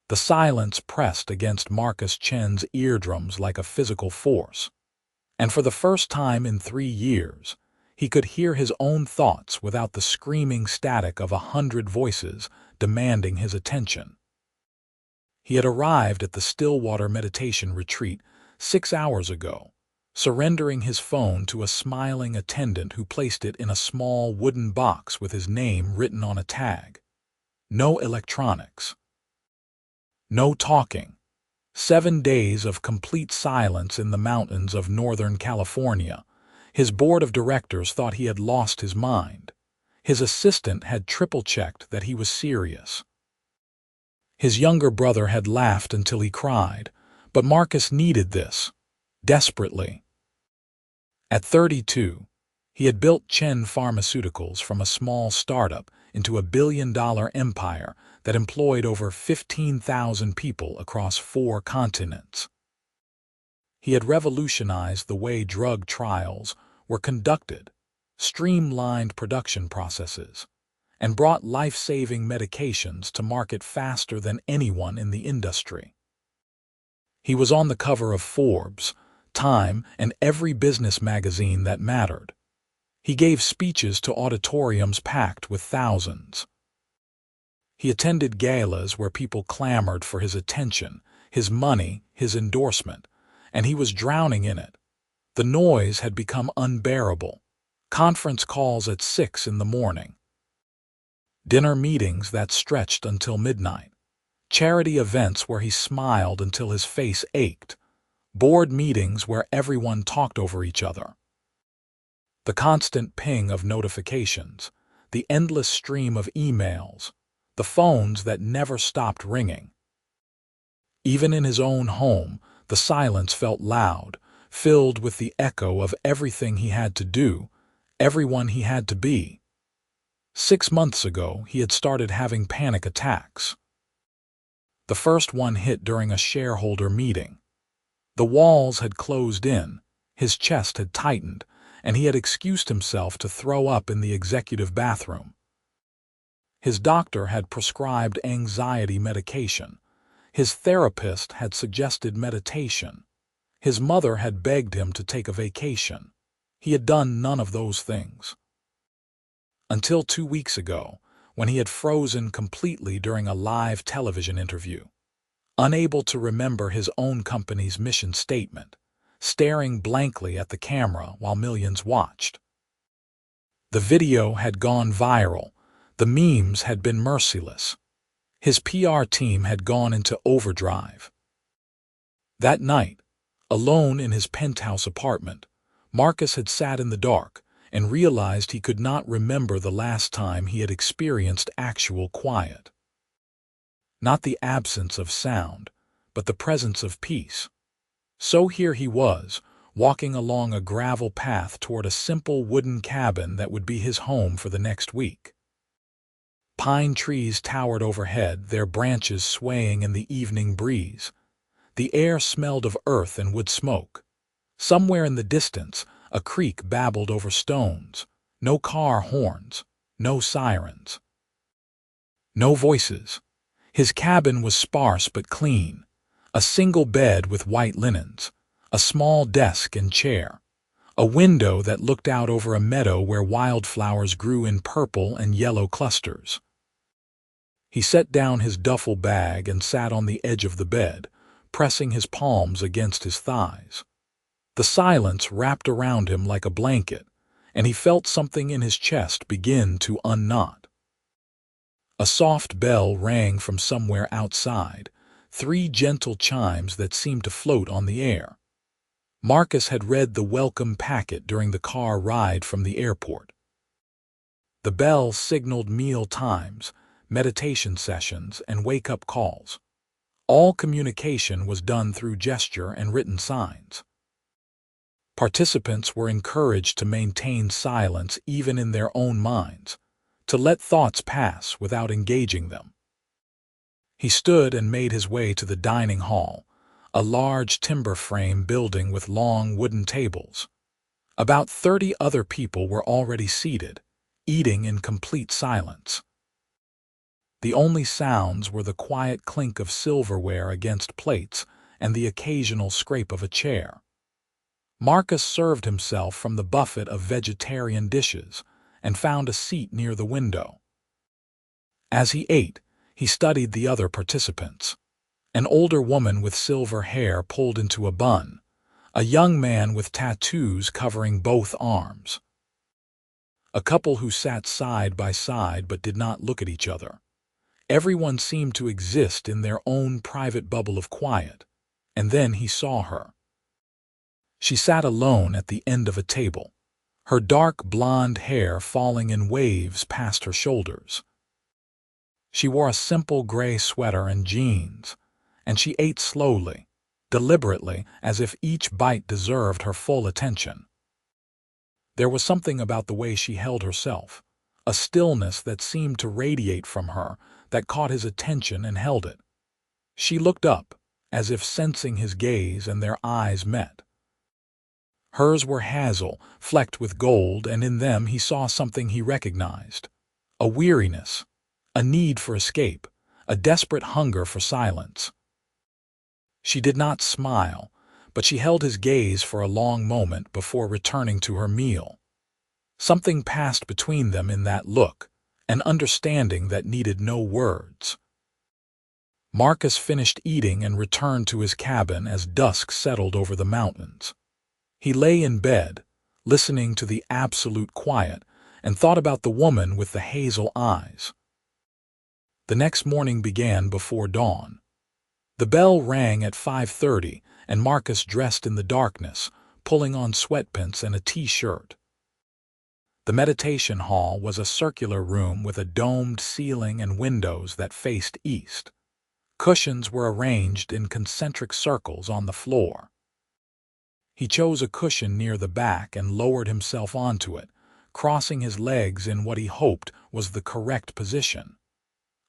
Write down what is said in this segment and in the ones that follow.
The silence pressed against Marcus Chen's eardrums like a physical force, and for the first time in 3 years, he could hear his own thoughts without the screaming static of 100 voices demanding his attention. He had arrived at the Stillwater meditation retreat 6 hours ago, surrendering his phone to a smiling attendant who placed it in a small wooden box with his name written on a tag. No electronics. No talking. 7 days of complete silence in the mountains of Northern California. His board of directors thought he had lost his mind. His assistant had triple-checked that he was serious. His younger brother had laughed until he cried, but Marcus needed this, desperately. At 32, he had built Chen Pharmaceuticals from a small startup into a billion-dollar empire that employed over 15,000 people across 4 continents. He had revolutionized the way drug trials were conducted, streamlined production processes, and brought life-saving medications to market faster than anyone in the industry. He was on the cover of Forbes, Time, and every business magazine that mattered. He gave speeches to auditoriums packed with thousands. He attended galas where people clamored for his attention, his money, his endorsement, and he was drowning in it. The noise had become unbearable. Conference calls at 6 in the morning. Dinner meetings that stretched until midnight. Charity events where he smiled until his face ached. Board meetings where everyone talked over each other. The constant ping of notifications, the endless stream of emails, the phones that never stopped ringing. Even in his own home, the silence felt loud, filled with the echo of everything he had to do, everyone he had to be. 6 months ago, he had started having panic attacks. The first one hit during a shareholder meeting. The walls had closed in, his chest had tightened, and he had excused himself to throw up in the executive bathroom. His doctor had prescribed anxiety medication. His therapist had suggested meditation. His mother had begged him to take a vacation. He had done none of those things. Until 2 weeks ago, when he had frozen completely during a live television interview, unable to remember his own company's mission statement, staring blankly at the camera while millions watched. The video had gone viral. The memes had been merciless. His PR team had gone into overdrive. That night, alone in his penthouse apartment, Marcus had sat in the dark and realized he could not remember the last time he had experienced actual quiet. Not the absence of sound, but the presence of peace. So here he was, walking along a gravel path toward a simple wooden cabin that would be his home for the next week. Pine trees towered overhead, their branches swaying in the evening breeze. The air smelled of earth and wood smoke. Somewhere in the distance, a creek babbled over stones. No car horns, no sirens. No voices. His cabin was sparse but clean. A single bed with white linens, a small desk and chair, a window that looked out over a meadow where wildflowers grew in purple and yellow clusters. He set down his duffel bag and sat on the edge of the bed, pressing his palms against his thighs. The silence wrapped around him like a blanket, and he felt something in his chest begin to unknot. A soft bell rang from somewhere outside, 3 gentle chimes that seemed to float on the air. Marcus had read the welcome packet during the car ride from the airport. The bell signaled meal times, meditation sessions, and wake-up calls. All communication was done through gesture and written signs. Participants were encouraged to maintain silence even in their own minds, to let thoughts pass without engaging them. He stood and made his way to the dining hall, a large timber frame building with long wooden tables. About 30 other people were already seated, eating in complete silence. The only sounds were the quiet clink of silverware against plates and the occasional scrape of a chair. Marcus served himself from the buffet of vegetarian dishes and found a seat near the window. As he ate, he studied the other participants. An older woman with silver hair pulled into a bun, a young man with tattoos covering both arms, a couple who sat side by side but did not look at each other. Everyone seemed to exist in their own private bubble of quiet, and then he saw her. She sat alone at the end of a table, her dark blonde hair falling in waves past her shoulders. She wore a simple gray sweater and jeans, and she ate slowly, deliberately, as if each bite deserved her full attention. There was something about the way she held herself, a stillness that seemed to radiate from her, that caught his attention and held it. She looked up, as if sensing his gaze, and their eyes met. Hers were hazel, flecked with gold, and in them he saw something he recognized. A weariness, a need for escape, a desperate hunger for silence. She did not smile, but she held his gaze for a long moment before returning to her meal. Something passed between them in that look, an understanding that needed no words. Marcus finished eating and returned to his cabin as dusk settled over the mountains. He lay in bed, listening to the absolute quiet, and thought about the woman with the hazel eyes. The next morning began before dawn. The bell rang at 5:30, and Marcus dressed in the darkness, pulling on sweatpants and a t-shirt. The meditation hall was a circular room with a domed ceiling and windows that faced east. Cushions were arranged in concentric circles on the floor. He chose a cushion near the back and lowered himself onto it, crossing his legs in what he hoped was the correct position.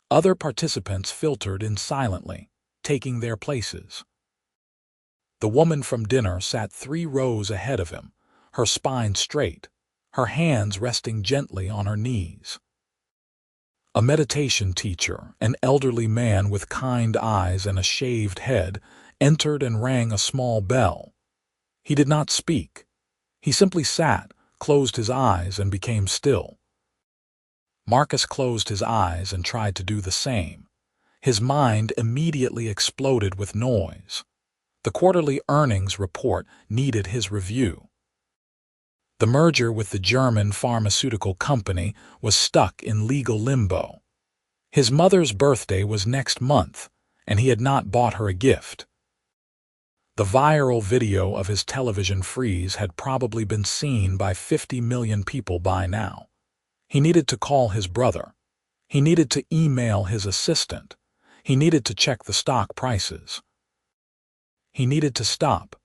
Other participants filtered in silently, taking their places. The woman from dinner sat 3 rows ahead of him, her spine straight, her hands resting gently on her knees. A meditation teacher, an elderly man with kind eyes and a shaved head, entered and rang a small bell. He did not speak. He simply sat, closed his eyes, and became still. Marcus closed his eyes and tried to do the same. His mind immediately exploded with noise. The quarterly earnings report needed his review. The merger with the German pharmaceutical company was stuck in legal limbo. His mother's birthday was next month, and he had not bought her a gift. The viral video of his television freeze had probably been seen by 50 million people by now. He needed to call his brother. He needed to email his assistant. He needed to check the stock prices. He needed to stop.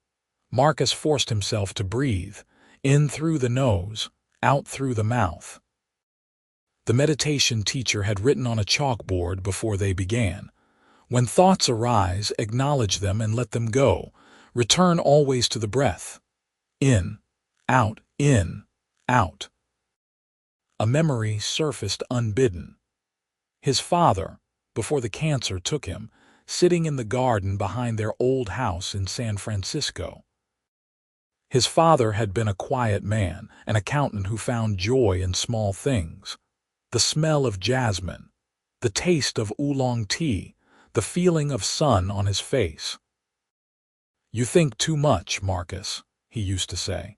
Marcus forced himself to breathe, in through the nose, out through the mouth. The meditation teacher had written on a chalkboard before they began. When thoughts arise, acknowledge them and let them go. Return always to the breath. In, out, in, out. A memory surfaced unbidden. His father, before the cancer took him, sitting in the garden behind their old house in San Francisco. His father had been a quiet man, an accountant who found joy in small things. The smell of jasmine, the taste of oolong tea, the feeling of sun on his face. "You think too much, Marcus," he used to say.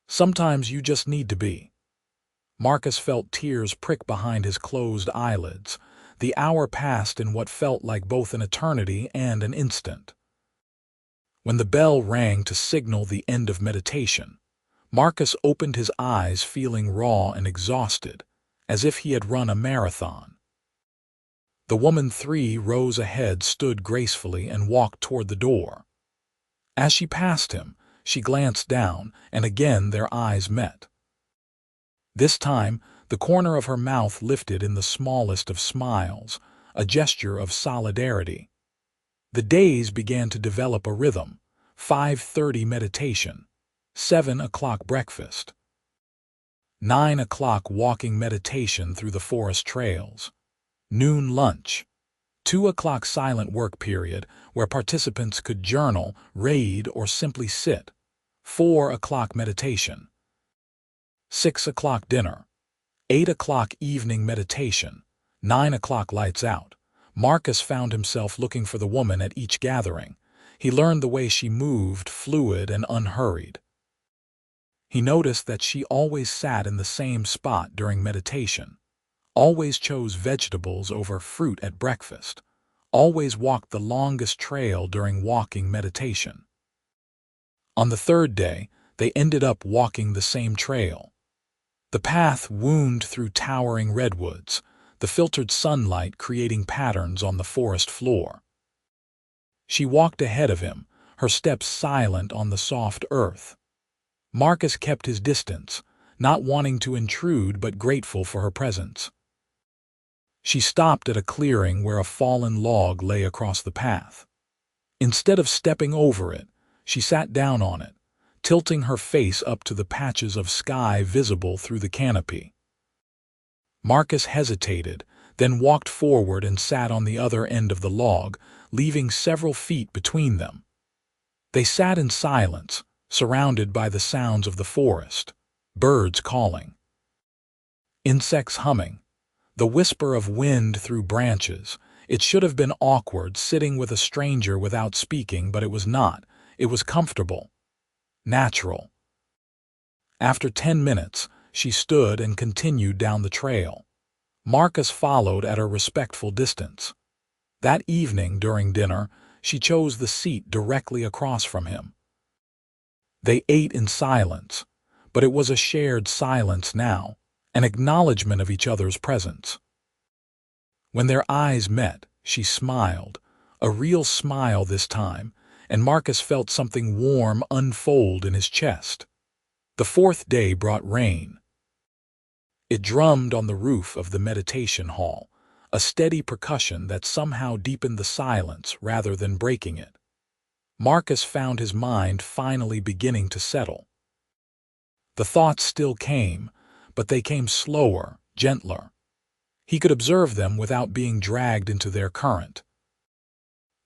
"Sometimes you just need to be." Marcus felt tears prick behind his closed eyelids. The hour passed in what felt like both an eternity and an instant. When the bell rang to signal the end of meditation, Marcus opened his eyes feeling raw and exhausted, as if he had run a marathon. The woman 3 rows ahead stood gracefully and walked toward the door. As she passed him, she glanced down, and again their eyes met. This time, the corner of her mouth lifted in the smallest of smiles, a gesture of solidarity. The days began to develop a rhythm: 5:30 meditation, 7 o'clock breakfast, 9 o'clock walking meditation through the forest trails, Noon lunch. 2 o'clock silent work period where participants could journal, read, or simply sit. 4 o'clock meditation. 6 o'clock dinner. 8 o'clock evening meditation. 9 o'clock lights out. Marcus found himself looking for the woman at each gathering. He learned the way she moved, fluid and unhurried. He noticed that she always sat in the same spot during meditation, always chose vegetables over fruit at breakfast, always walked the longest trail during walking meditation. On the third day, they ended up walking the same trail. The path wound through towering redwoods, the filtered sunlight creating patterns on the forest floor. She walked ahead of him, her steps silent on the soft earth. Marcus kept his distance, not wanting to intrude but grateful for her presence. She stopped at a clearing where a fallen log lay across the path. Instead of stepping over it, she sat down on it, tilting her face up to the patches of sky visible through the canopy. Marcus hesitated, then walked forward and sat on the other end of the log, leaving several feet between them. They sat in silence, surrounded by the sounds of the forest, birds calling, insects humming, the whisper of wind through branches. It should have been awkward sitting with a stranger without speaking, but it was not. It was comfortable, natural. After 10 minutes, she stood and continued down the trail. Marcus followed at a respectful distance. That evening, during dinner, she chose the seat directly across from him. They ate in silence, but it was a shared silence now, an acknowledgement of each other's presence. When their eyes met, she smiled, a real smile this time, and Marcus felt something warm unfold in his chest. The fourth day brought rain. It drummed on the roof of the meditation hall, a steady percussion that somehow deepened the silence rather than breaking it. Marcus found his mind finally beginning to settle. The thoughts still came, but they came slower, gentler. He could observe them without being dragged into their current.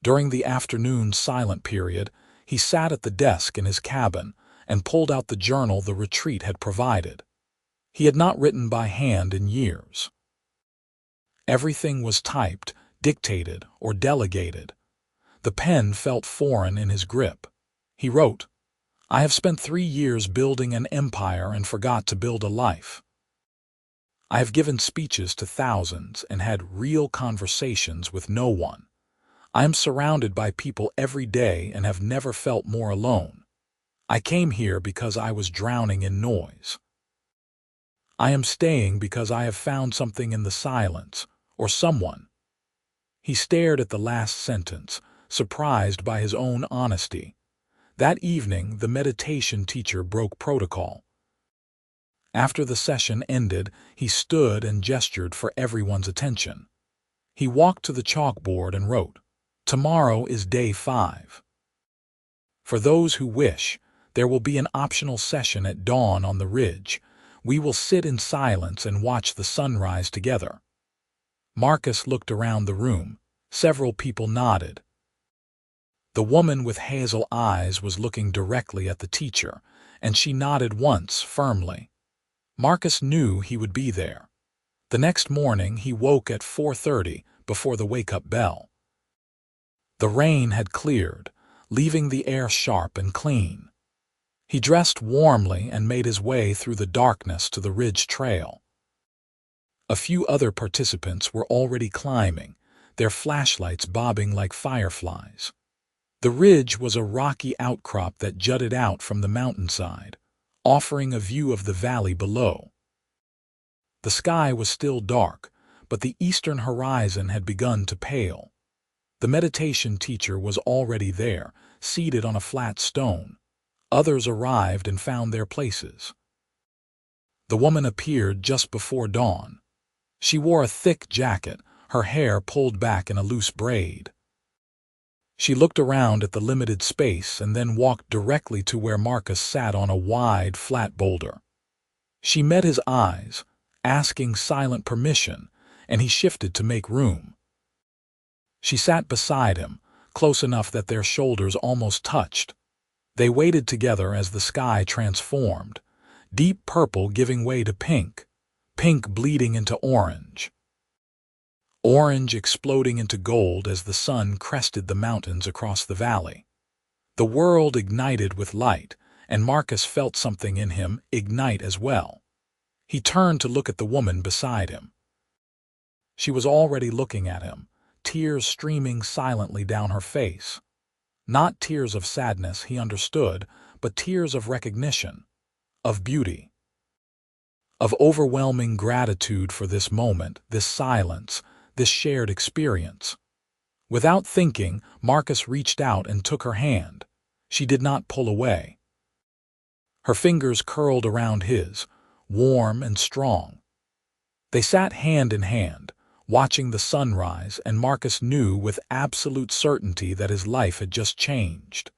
During the afternoon silent period, he sat at the desk in his cabin and pulled out the journal the retreat had provided. He had not written by hand in years. Everything was typed, dictated, or delegated. The pen felt foreign in his grip. He wrote, "I have spent 3 years building an empire and forgot to build a life. I have given speeches to thousands and had real conversations with no one. I am surrounded by people every day and have never felt more alone. I came here because I was drowning in noise. I am staying because I have found something in the silence, or someone." He stared at the last sentence, surprised by his own honesty. That evening, the meditation teacher broke protocol. After the session ended, he stood and gestured for everyone's attention. He walked to the chalkboard and wrote, "Tomorrow is day 5. For those who wish, there will be an optional session at dawn on the ridge. We will sit in silence and watch the sunrise together." Marcus looked around the room. Several people nodded. The woman with hazel eyes was looking directly at the teacher, and she nodded once firmly. Marcus knew he would be there. The next morning he woke at 4:30 before the wake-up bell. The rain had cleared, leaving the air sharp and clean. He dressed warmly and made his way through the darkness to the ridge trail. A few other participants were already climbing, their flashlights bobbing like fireflies. The ridge was a rocky outcrop that jutted out from the mountainside, offering a view of the valley below. The sky was still dark, but the eastern horizon had begun to pale. The meditation teacher was already there, seated on a flat stone. Others arrived and found their places. The woman appeared just before dawn. She wore a thick jacket, her hair pulled back in a loose braid. She looked around at the limited space and then walked directly to where Marcus sat on a wide, flat boulder. She met his eyes, asking silent permission, and he shifted to make room. She sat beside him, close enough that their shoulders almost touched. They waited together as the sky transformed, deep purple giving way to pink, pink bleeding into orange, orange exploding into gold as the sun crested the mountains across the valley. The world ignited with light, and Marcus felt something in him ignite as well. He turned to look at the woman beside him. She was already looking at him, tears streaming silently down her face. Not tears of sadness, he understood, but tears of recognition, of beauty, of overwhelming gratitude for this moment, this silence, this shared experience. Without thinking, Marcus reached out and took her hand. She did not pull away. Her fingers curled around his, warm and strong. They sat hand in hand, watching the sunrise, and Marcus knew with absolute certainty that his life had just changed.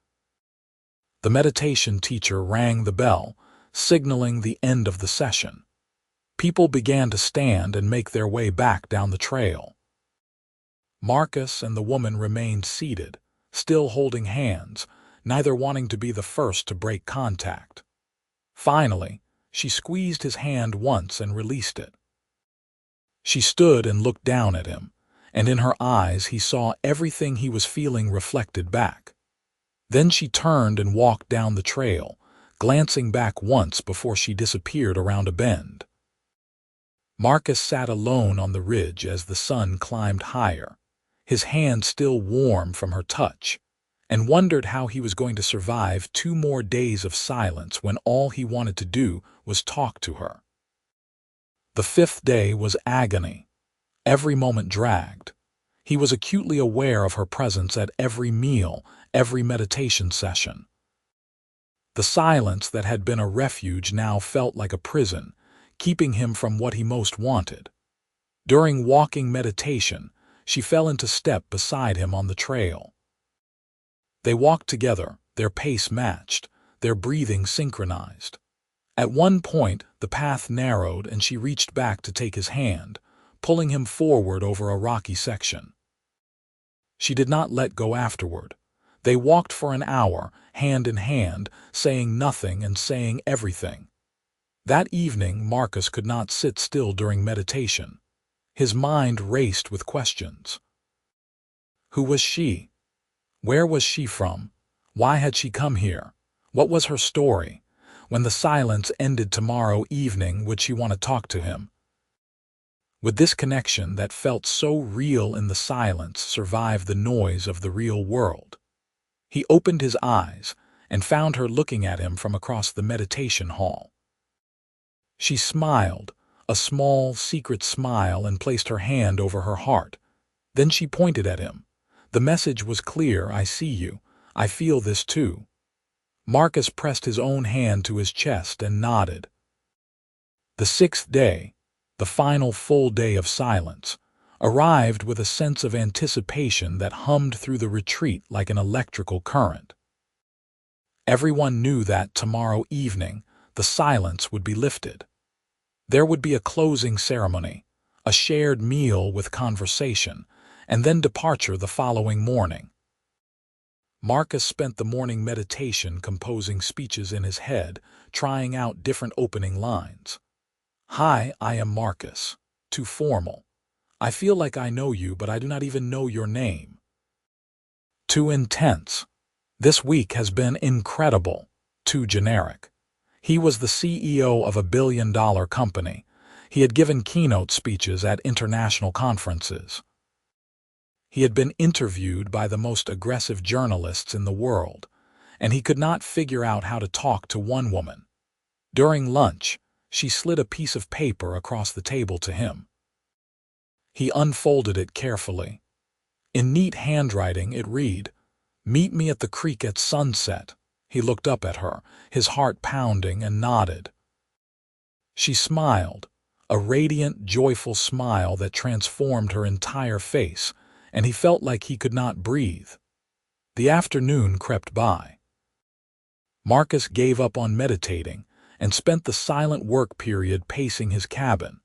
The meditation teacher rang the bell, signaling the end of the session. People began to stand and make their way back down the trail. Marcus and the woman remained seated, still holding hands, neither wanting to be the first to break contact. Finally, she squeezed his hand once and released it. She stood and looked down at him, and in her eyes he saw everything he was feeling reflected back. Then she turned and walked down the trail, glancing back once before she disappeared around a bend. Marcus sat alone on the ridge as the sun climbed higher, his hand still warm from her touch, and wondered how he was going to survive 2 more days of silence when all he wanted to do was talk to her. The 5th day was agony. Every moment dragged. He was acutely aware of her presence at every meal, every meditation session. The silence that had been a refuge now felt like a prison, keeping him from what he most wanted. During walking meditation, she fell into step beside him on the trail. They walked together, their pace matched, their breathing synchronized. At one point, the path narrowed and she reached back to take his hand, pulling him forward over a rocky section. She did not let go afterward. They walked for an hour, hand in hand, saying nothing and saying everything. That evening, Marcus could not sit still during meditation. His mind raced with questions. Who was she? Where was she from? Why had she come here? What was her story? When the silence ended tomorrow evening, would she want to talk to him? Would this connection that felt so real in the silence survive the noise of the real world? He opened his eyes and found her looking at him from across the meditation hall. She smiled, a small, secret smile, and placed her hand over her heart. Then she pointed at him. The message was clear: I see you. I feel this too. Marcus pressed his own hand to his chest and nodded. The 6th day, the final full day of silence, arrived with a sense of anticipation that hummed through the retreat like an electrical current. Everyone knew that tomorrow evening the silence would be lifted. There would be a closing ceremony, a shared meal with conversation, and then departure the following morning. Marcus spent the morning meditation composing speeches in his head, trying out different opening lines. Hi, I am Marcus. Too formal. I feel like I know you, but I do not even know your name. Too intense. This week has been incredible. Too generic. He was the CEO of a billion-dollar company. He had given keynote speeches at international conferences. He had been interviewed by the most aggressive journalists in the world, and he could not figure out how to talk to one woman. During lunch, she slid a piece of paper across the table to him. He unfolded it carefully. In neat handwriting, it read, "Meet me at the creek at sunset." He looked up at her, his heart pounding, and nodded. She smiled, a radiant, joyful smile that transformed her entire face, and he felt like he could not breathe. The afternoon crept by. Marcus gave up on meditating and spent the silent work period pacing his cabin.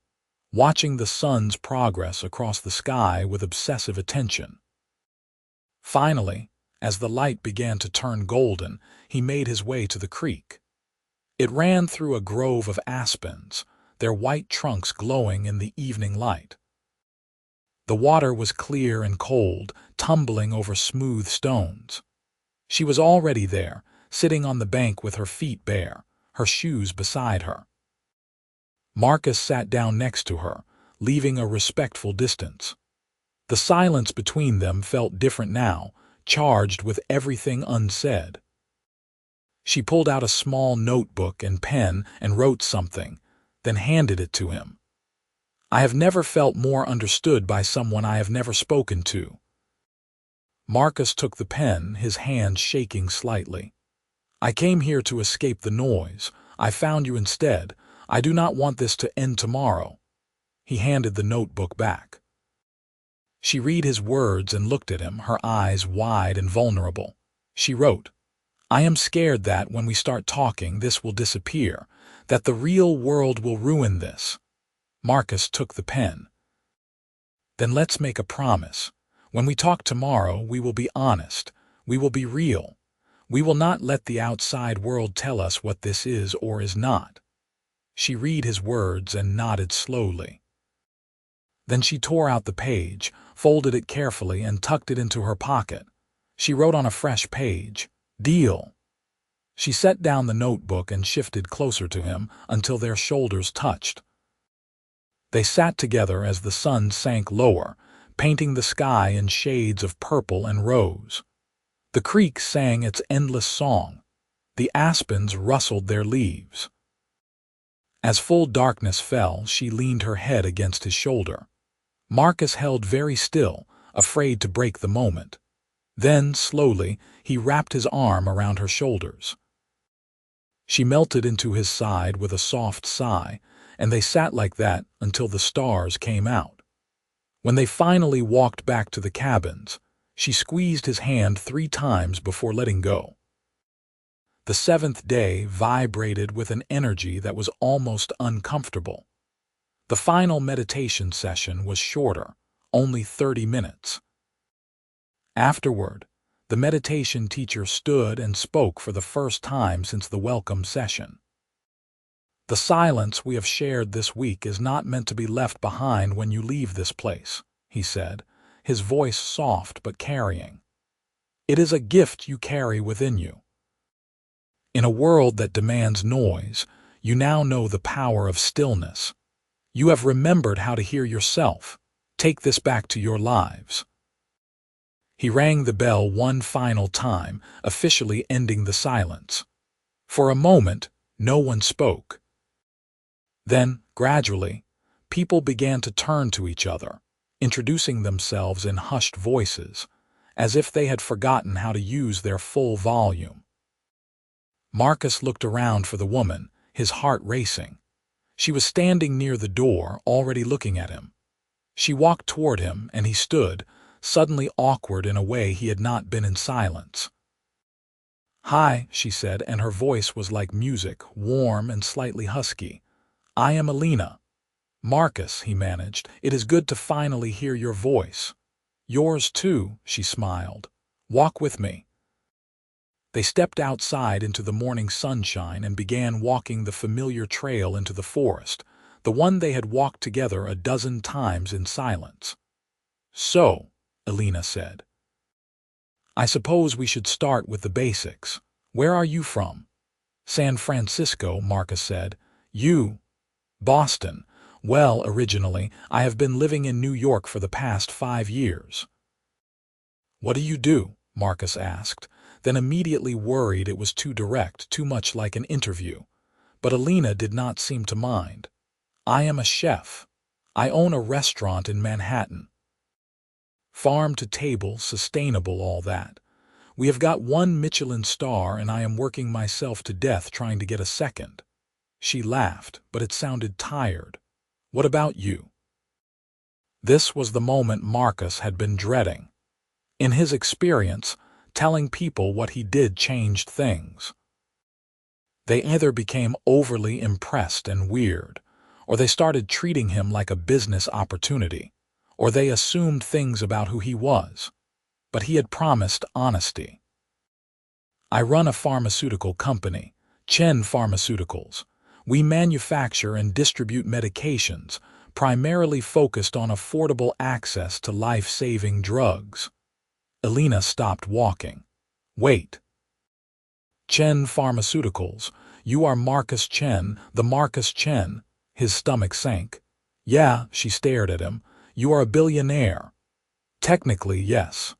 watching the sun's progress across the sky with obsessive attention. Finally, as the light began to turn golden, he made his way to the creek. It ran through a grove of aspens, their white trunks glowing in the evening light. The water was clear and cold, tumbling over smooth stones. She was already there, sitting on the bank with her feet bare, her shoes beside her. Marcus sat down next to her, leaving a respectful distance. The silence between them felt different now, charged with everything unsaid. She pulled out a small notebook and pen and wrote something, then handed it to him. "I have never felt more understood by someone I have never spoken to." Marcus took the pen, his hand shaking slightly. "I came here to escape the noise. I found you instead. I do not want this to end tomorrow." He handed the notebook back. She read his words and looked at him, her eyes wide and vulnerable. She wrote, "I am scared that when we start talking, this will disappear, that the real world will ruin this." Marcus took the pen. "Then let's make a promise. When we talk tomorrow, we will be honest. We will be real. We will not let the outside world tell us what this is or is not." She read his words and nodded slowly. Then she tore out the page, folded it carefully, and tucked it into her pocket. She wrote on a fresh page, "Deal." She set down the notebook and shifted closer to him until their shoulders touched. They sat together as the sun sank lower, painting the sky in shades of purple and rose. The creek sang its endless song. The aspens rustled their leaves. As full darkness fell, she leaned her head against his shoulder. Marcus held very still, afraid to break the moment. Then, slowly, he wrapped his arm around her shoulders. She melted into his side with a soft sigh, and they sat like that until the stars came out. When they finally walked back to the cabins, she squeezed his hand 3 times before letting go. The 7th day vibrated with an energy that was almost uncomfortable. The final meditation session was shorter, only 30 minutes. Afterward, the meditation teacher stood and spoke for the first time since the welcome session. "The silence we have shared this week is not meant to be left behind when you leave this place," he said, his voice soft but carrying. "It is a gift you carry within you. In a world that demands noise, you now know the power of stillness. You have remembered how to hear yourself. Take this back to your lives." He rang the bell one final time, officially ending the silence. For a moment, no one spoke. Then, gradually, people began to turn to each other, introducing themselves in hushed voices, as if they had forgotten how to use their full volume. Marcus looked around for the woman, his heart racing. She was standing near the door, already looking at him. She walked toward him, and he stood, suddenly awkward in a way he had not been in silence. "Hi," she said, and her voice was like music, warm and slightly husky. "I am Alina." "Marcus," he managed, "it is good to finally hear your voice." "Yours too," she smiled. "Walk with me." They stepped outside into the morning sunshine and began walking the familiar trail into the forest, the one they had walked together a dozen times in silence. "So," Alina said, "I suppose we should start with the basics. Where are you from?" "San Francisco," Marcus said. "You?" "Boston. Well, originally, I have been living in New York for the past 5 years." "What do you do?" Marcus asked, then immediately worried it was too direct, too much like an interview. But Alina did not seem to mind. "I am a chef. I own a restaurant in Manhattan. Farm to table, sustainable, all that. We have got 1 Michelin star and I am working myself to death trying to get a second." She laughed, but it sounded tired. "What about you?" This was the moment Marcus had been dreading. In his experience, telling people what he did changed things. They either became overly impressed and weird, or they started treating him like a business opportunity, or they assumed things about who he was. But he had promised honesty. I run a pharmaceutical company, Chen Pharmaceuticals. We manufacture and distribute medications, primarily focused on affordable access to life-saving drugs. Alina stopped walking. Wait. Chen Pharmaceuticals. You are Marcus Chen, the Marcus Chen. His stomach sank. Yeah, she stared at him. You are a billionaire. Technically, yes.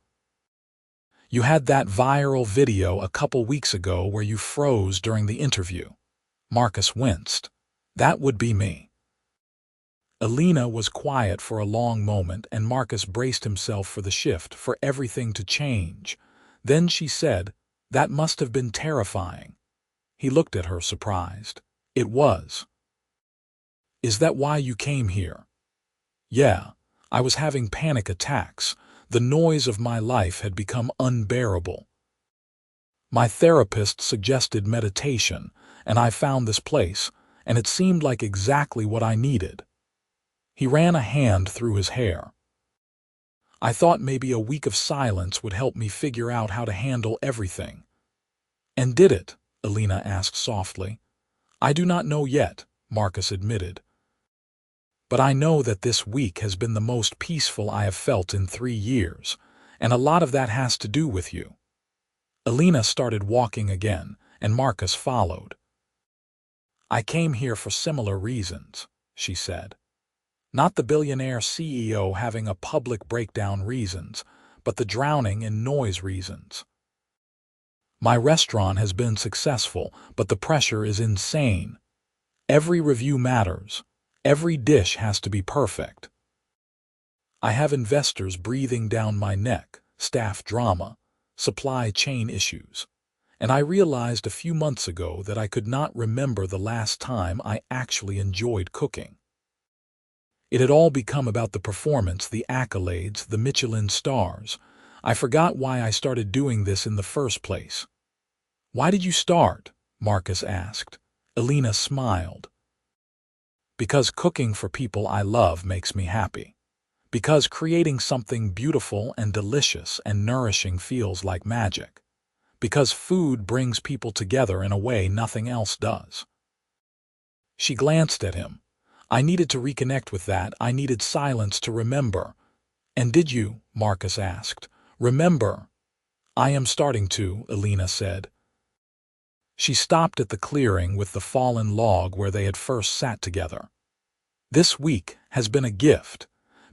You had that viral video a couple weeks ago where you froze during the interview. Marcus winced. That would be me. Alina was quiet for a long moment, and Marcus braced himself for the shift, for everything to change. Then she said, "That must have been terrifying." He looked at her, surprised. "It was." "Is that why you came here?" "Yeah. I was having panic attacks. The noise of my life had become unbearable. My therapist suggested meditation, and I found this place, and it seemed like exactly what I needed." He ran a hand through his hair. "I thought maybe a week of silence would help me figure out how to handle everything." "And did it?" Alina asked softly. "I do not know yet," Marcus admitted. "But I know that this week has been the most peaceful I have felt in 3 years, and a lot of that has to do with you." Alina started walking again, and Marcus followed. "I came here for similar reasons," she said. "Not the billionaire CEO having a public breakdown reasons, but the drowning in noise reasons. My restaurant has been successful, but the pressure is insane. Every review matters. Every dish has to be perfect. I have investors breathing down my neck, staff drama, supply chain issues. And I realized a few months ago that I could not remember the last time I actually enjoyed cooking. It had all become about the performance, the accolades, the Michelin stars. I forgot why I started doing this in the first place." "Why did you start?" Marcus asked. Alina smiled. "Because cooking for people I love makes me happy. Because creating something beautiful and delicious and nourishing feels like magic. Because food brings people together in a way nothing else does." She glanced at him. "I needed to reconnect with that. I needed silence to remember." "And did you?" Marcus asked. "Remember?" "I am starting to," Alina said. She stopped at the clearing with the fallen log where they had first sat together. "This week has been a gift.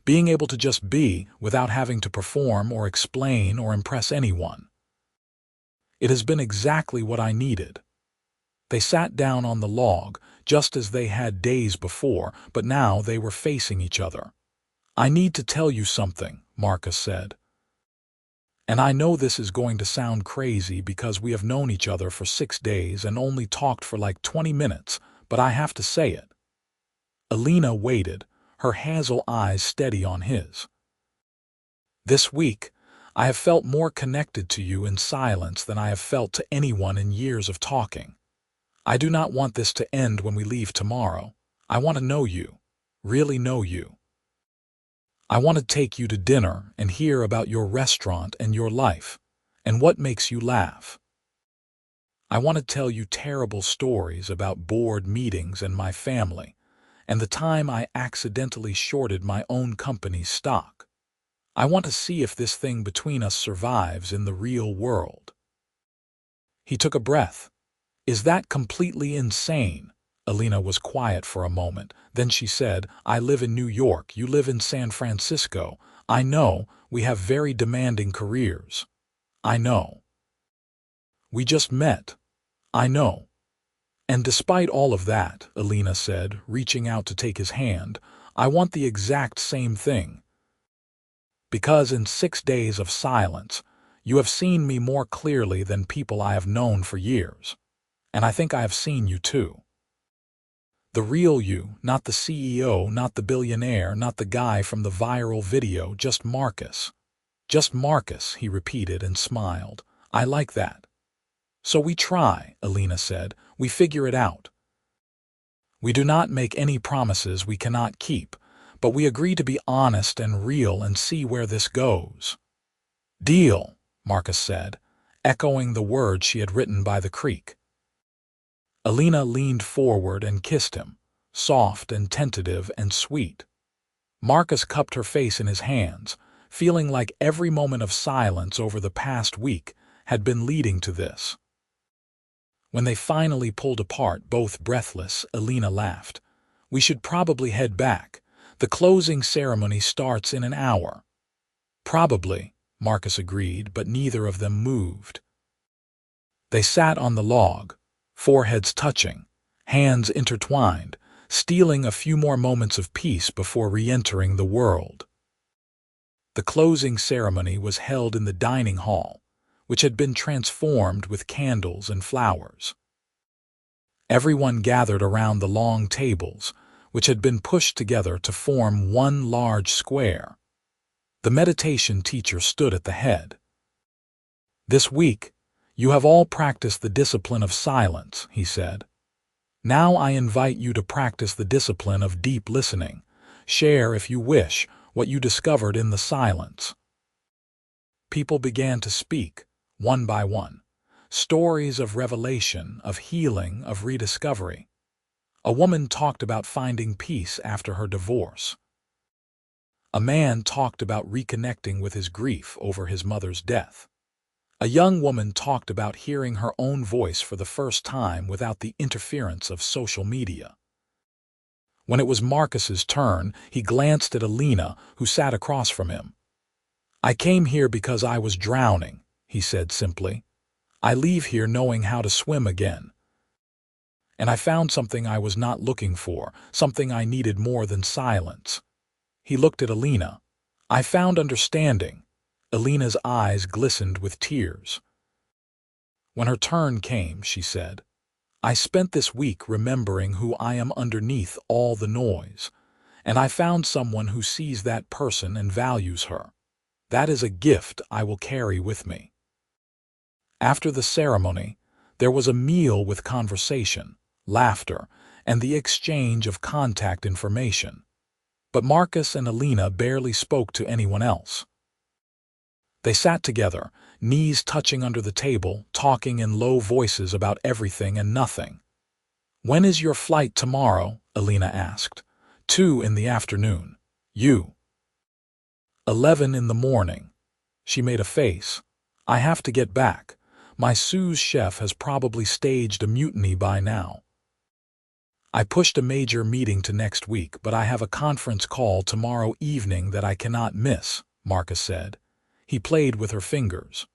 Being able to just be, without having to perform or explain or impress anyone. It has been exactly what I needed." They sat down on the log, just as they had days before, but now they were facing each other. "I need to tell you something," Marcus said. "And I know this is going to sound crazy because we have known each other for 6 days and only talked for like 20 minutes, but I have to say it." Alina waited, her hazel eyes steady on his. "This week, I have felt more connected to you in silence than I have felt to anyone in years of talking. I do not want this to end when we leave tomorrow. I want to know you, really know you. I want to take you to dinner and hear about your restaurant and your life, and what makes you laugh. I want to tell you terrible stories about board meetings and my family, and the time I accidentally shorted my own company's stock. I want to see if this thing between us survives in the real world." He took a breath. "Is that completely insane?" Alina was quiet for a moment. Then she said, "I live in New York. You live in San Francisco. I know, we have very demanding careers. I know. We just met. I know. And despite all of that," Alina said, reaching out to take his hand, "I want the exact same thing. Because in 6 days of silence, you have seen me more clearly than people I have known for years. And I think I have seen you too. The real you, not the CEO, not the billionaire, not the guy from the viral video, just Marcus." "Just Marcus," he repeated and smiled. "I like that." "So we try," Alina said. "We figure it out." We do not make any promises we cannot keep, but we agree to be honest and real and see where this goes." "Deal," Marcus said, echoing the words she had written by the creek. Alina leaned forward and kissed him, soft and tentative and sweet. Marcus cupped her face in his hands, feeling like every moment of silence over the past week had been leading to this. When they finally pulled apart, both breathless, Alina laughed. "We should probably head back. The closing ceremony starts in an hour." "Probably," Marcus agreed, but neither of them moved. They sat on the log, foreheads touching, hands intertwined, stealing a few more moments of peace before re-entering the world. The closing ceremony was held in the dining hall, which had been transformed with candles and flowers. Everyone gathered around the long tables, which had been pushed together to form one large square. The meditation teacher stood at the head. "This week, you have all practiced the discipline of silence," he said. "Now I invite you to practice the discipline of deep listening. Share, if you wish, what you discovered in the silence." People began to speak, one by one. Stories of revelation, of healing, of rediscovery. A woman talked about finding peace after her divorce. A man talked about reconnecting with his grief over his mother's death. A young woman talked about hearing her own voice for the first time without the interference of social media. When it was Marcus's turn, he glanced at Alina, who sat across from him. "I came here because I was drowning," he said simply. "I leave here knowing how to swim again. And I found something I was not looking for, something I needed more than silence." He looked at Alina. "I found understanding." Alina's eyes glistened with tears. "When her turn came," she said, "I spent this week remembering who I am underneath all the noise, and I found someone who sees that person and values her. That is a gift I will carry with me." After the ceremony, there was a meal with conversation, laughter, and the exchange of contact information. But Marcus and Alina barely spoke to anyone else. They sat together, knees touching under the table, talking in low voices about everything and nothing. "When is your flight tomorrow?" Alina asked. "2 in the afternoon. You?" 11 in the morning. She made a face. "I have to get back. My sous chef has probably staged a mutiny by now. I pushed a major meeting to next week, but I have a conference call tomorrow evening that I cannot miss," Marcus said. He played with her fingers.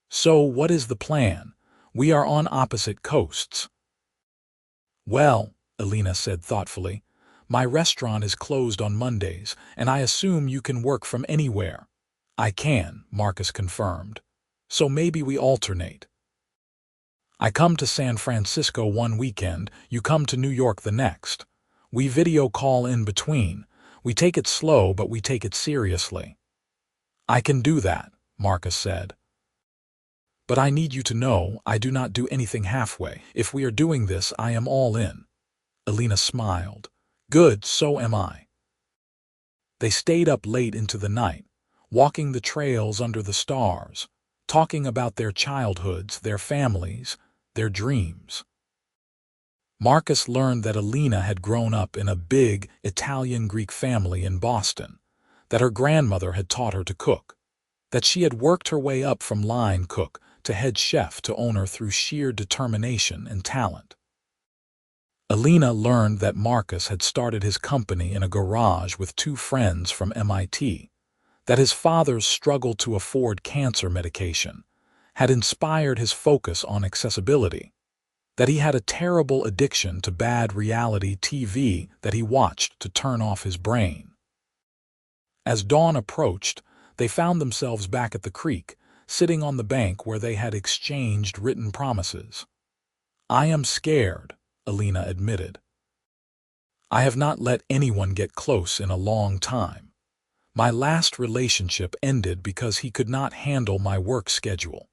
"So what is the plan? We are on opposite coasts." "Well," Alina said thoughtfully, "my restaurant is closed on Mondays, and I assume you can work from anywhere." "I can," Marcus confirmed. "So maybe we alternate. I come to San Francisco one weekend, you come to New York the next. We video call in between. We take it slow, but we take it seriously." "I can do that," Marcus said. "But I need you to know I do not do anything halfway. If we are doing this, I am all in." Alina smiled. "Good, so am I." They stayed up late into the night, walking the trails under the stars, talking about their childhoods, their families, their dreams. Marcus learned that Alina had grown up in a big Italian-Greek family in Boston, that her grandmother had taught her to cook, that she had worked her way up from line cook to head chef to owner through sheer determination and talent. Alina learned that Marcus had started his company in a garage with 2 friends from MIT, that his father's struggle to afford cancer medication had inspired his focus on accessibility, that he had a terrible addiction to bad reality TV that he watched to turn off his brain. As dawn approached, they found themselves back at the creek, sitting on the bank where they had exchanged written promises. "I am scared," Alina admitted. "I have not let anyone get close in a long time. My last relationship ended because he could not handle my work schedule.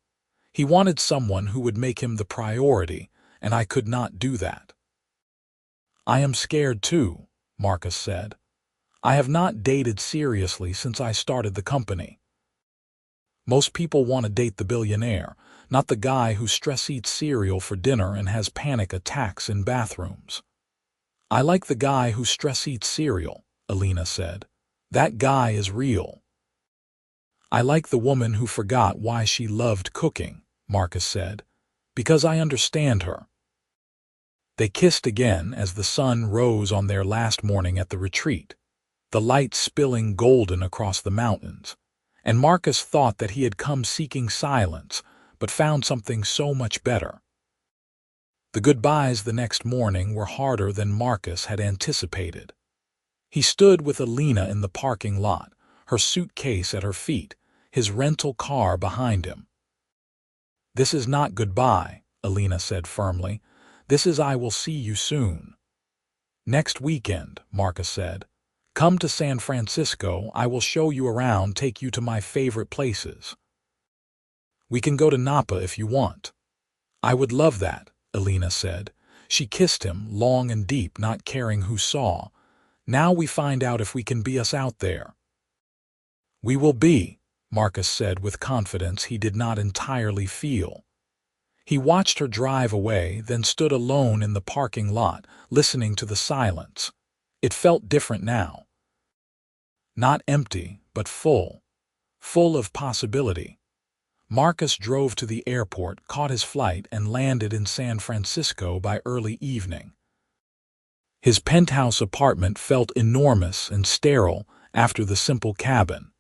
He wanted someone who would make him the priority, and I could not do that. I am scared too, Marcus said. I have not dated seriously since I started the company. Most people want to date the billionaire, not the guy who stress eats cereal for dinner and has panic attacks in bathrooms. I like the guy who stress eats cereal, Alina said. That guy is real. I like the woman who forgot why she loved cooking, Marcus said, because I understand her. They kissed again as the sun rose on their last morning at the retreat, the light spilling golden across the mountains, and Marcus thought that he had come seeking silence, but found something so much better. The goodbyes the next morning were harder than Marcus had anticipated. He stood with Alina in the parking lot, her suitcase at her feet, his rental car behind him. "This is not goodbye," Alina said firmly. "This is I will see you soon." "Next weekend," Marcus said. "Come to San Francisco, I will show you around, take you to my favorite places. We can go to Napa if you want." "I would love that," Alina said. She kissed him, long and deep, not caring who saw. "Now we find out if we can be us out there." "We will be," Marcus said with confidence he did not entirely feel. He watched her drive away, then stood alone in the parking lot, listening to the silence. It felt different now. Not empty, but full. Full of possibility. Marcus drove to the airport, caught his flight, and landed in San Francisco by early evening. His penthouse apartment felt enormous and sterile after the simple cabin.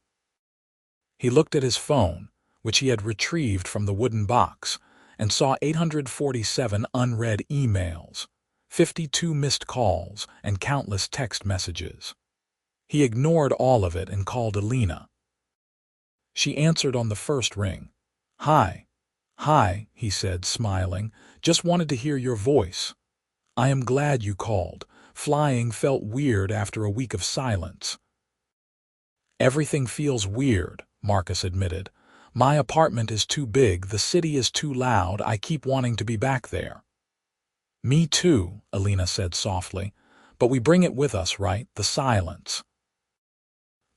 He looked at his phone, which he had retrieved from the wooden box, and saw 847 unread emails, 52 missed calls, and countless text messages. He ignored all of it and called Alina. She answered on the first ring. "Hi." "Hi," he said, smiling. "Just wanted to hear your voice." "I am glad you called. Flying felt weird after a week of silence." "Everything feels weird," Marcus admitted. "My apartment is too big, the city is too loud, I keep wanting to be back there." "Me too," Alina said softly. "But we bring it with us, right? The silence.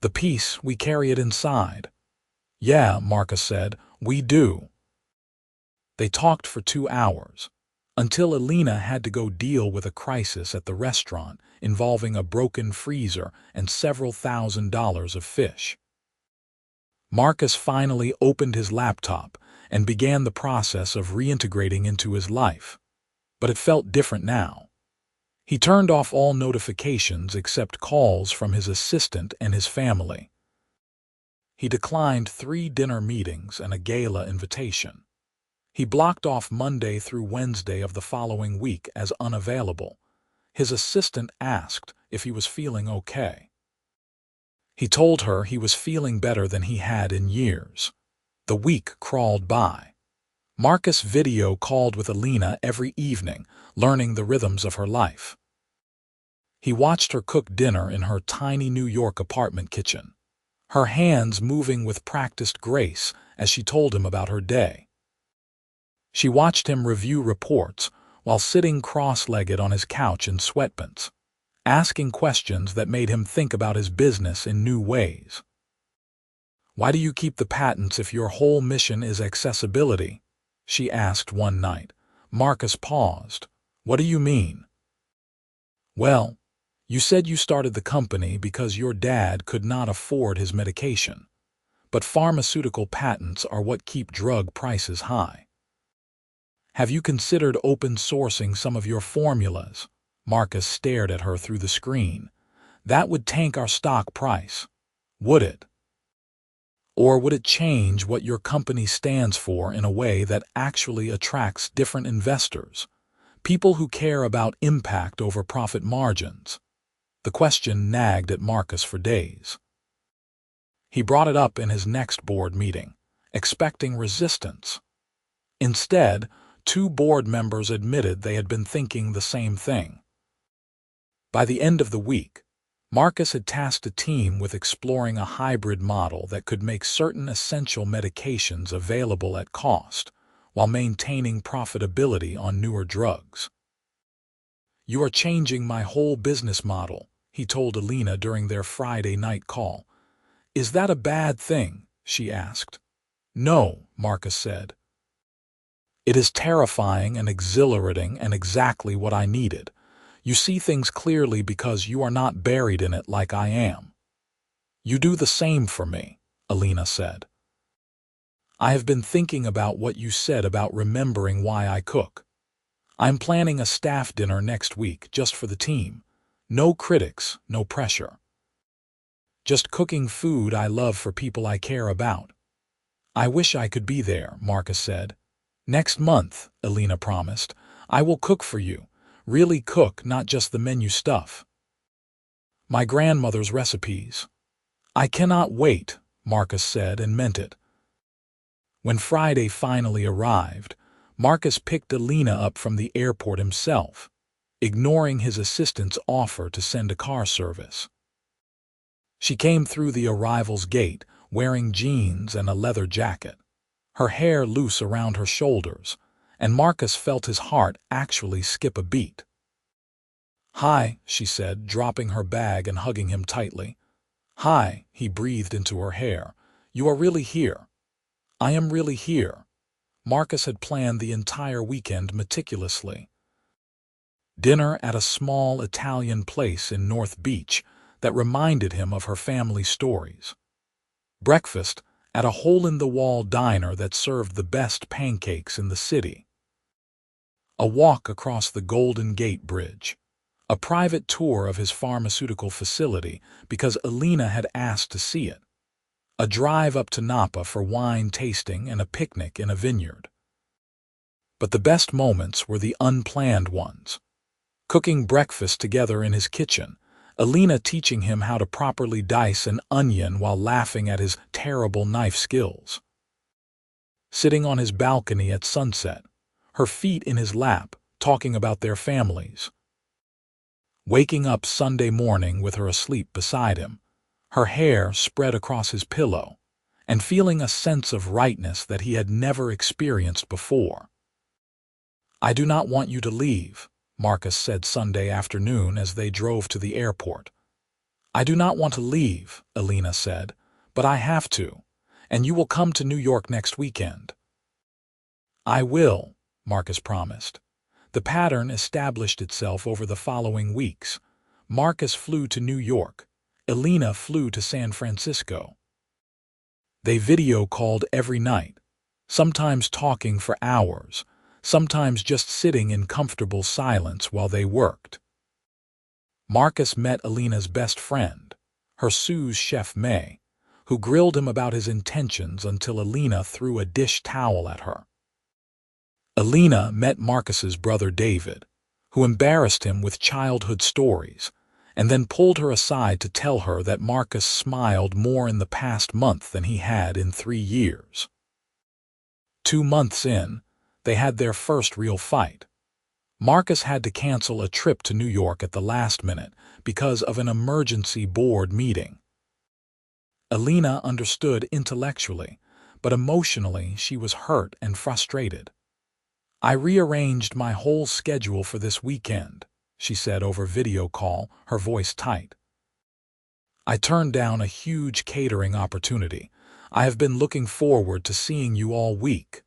The peace, we carry it inside." "Yeah," Marcus said, "we do." They talked for 2 hours, until Alina had to go deal with a crisis at the restaurant involving a broken freezer and several $1,000s of fish. Marcus finally opened his laptop and began the process of reintegrating into his life. But it felt different now. He turned off all notifications except calls from his assistant and his family. He declined 3 dinner meetings and a gala invitation. He blocked off Monday through Wednesday of the following week as unavailable. His assistant asked if he was feeling okay. He told her he was feeling better than he had in years. The week crawled by. Marcus video called with Alina every evening, learning the rhythms of her life. He watched her cook dinner in her tiny New York apartment kitchen, her hands moving with practiced grace as she told him about her day. She watched him review reports while sitting cross-legged on his couch in sweatpants, asking questions that made him think about his business in new ways. "Why do you keep the patents if your whole mission is accessibility?" she asked one night. Marcus paused. "What do you mean?" "Well, you said you started the company because your dad could not afford his medication. But pharmaceutical patents are what keep drug prices high. Have you considered open sourcing some of your formulas?" Marcus stared at her through the screen. "That would tank our stock price. Would it? Or would it change what your company stands for in a way that actually attracts different investors, people who care about impact over profit margins?" The question nagged at Marcus for days. He brought it up in his next board meeting, expecting resistance. Instead, 2 board members admitted they had been thinking the same thing. By the end of the week, Marcus had tasked a team with exploring a hybrid model that could make certain essential medications available at cost while maintaining profitability on newer drugs. "You are changing my whole business model," he told Alina during their Friday night call. "Is that a bad thing?" she asked. "No," Marcus said. "It is terrifying and exhilarating and exactly what I needed. You see things clearly because you are not buried in it like I am." "You do the same for me," Alina said. "I have been thinking about what you said about remembering why I cook. I'm planning a staff dinner next week just for the team. No critics, no pressure. Just cooking food I love for people I care about." "I wish I could be there," Marcus said. "Next month," Alina promised, "I will cook for you. Really cook, not just the menu stuff. My grandmother's recipes." "I cannot wait," Marcus said and meant it. When Friday finally arrived, Marcus picked Alina up from the airport himself, ignoring his assistant's offer to send a car service. She came through the arrival's gate, wearing jeans and a leather jacket, her hair loose around her shoulders, and Marcus felt his heart actually skip a beat. "Hi," she said, dropping her bag and hugging him tightly. "Hi," he breathed into her hair. "You are really here." "I am really here." Marcus had planned the entire weekend meticulously. Dinner at a small Italian place in North Beach that reminded him of her family stories. Breakfast at a hole-in-the-wall diner that served the best pancakes in the city. A walk across the Golden Gate Bridge. A private tour of his pharmaceutical facility because Alina had asked to see it. A drive up to Napa for wine tasting and a picnic in a vineyard. But the best moments were the unplanned ones. Cooking breakfast together in his kitchen, Alina teaching him how to properly dice an onion while laughing at his terrible knife skills. Sitting on his balcony at sunset, her feet in his lap, talking about their families. Waking up Sunday morning with her asleep beside him, her hair spread across his pillow, and feeling a sense of rightness that he had never experienced before. "I do not want you to leave," Marcus said Sunday afternoon as they drove to the airport. "I do not want to leave," Alina said, "but I have to, and you will come to New York next weekend." "I will," Marcus promised. The pattern established itself over the following weeks. Marcus flew to New York. Alina flew to San Francisco. They video called every night, sometimes talking for hours, sometimes just sitting in comfortable silence while they worked. Marcus met Alina's best friend, her sous chef May, who grilled him about his intentions until Alina threw a dish towel at her. Alina met Marcus's brother David, who embarrassed him with childhood stories, and then pulled her aside to tell her that Marcus smiled more in the past month than he had in 3 years. 2 months in, they had their first real fight. Marcus had to cancel a trip to New York at the last minute because of an emergency board meeting. Alina understood intellectually, but emotionally she was hurt and frustrated. "I rearranged my whole schedule for this weekend," she said over video call, her voice tight. "I turned down a huge catering opportunity. I have been looking forward to seeing you all week."